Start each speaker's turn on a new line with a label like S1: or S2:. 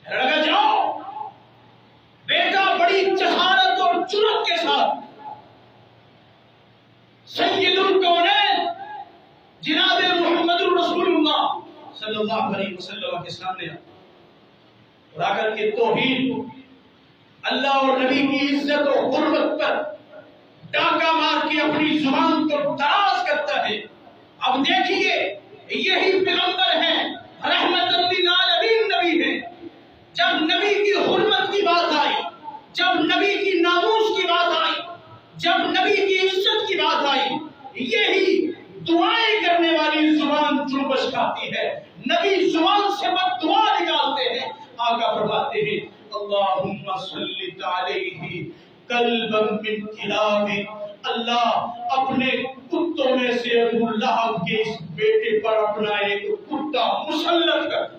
S1: लगा जाओ। बेटा बड़ी जहारत और जुर्रत के साथ सय्यदुल कौनैन जनाब मुहम्मदुर रसूलुल्लाह सल्लल्लाहु अलैहि वसल्लम के सामने और आकर के तौहीद, अल्लाह और नबी की इज्जत और हुर्मत पर डाका मार के अपनी जुबान को दराज करता है। अब देखिए, यही पैगंबर है, रहमतुल लिल आलमीन नबी है। जब नबी की हुर्मत की बात आई, जब नबी की नामूस की बात आई, जब नबी की इज्जत की बात आई, यही दुआएं करने वाली जुबान जुल्बश खाती है। नबी जुबान से बद्दुआ निकालते हैं। आका फरमाते हैं, अल्लाहुम्मा सल्ली अलैहि कल्बन मिन किलाबि, अल्लाह अपने कुत्तों में से अबू लहब के इस बेटे पर अपना एक कुत्ता मुसल्लत कर।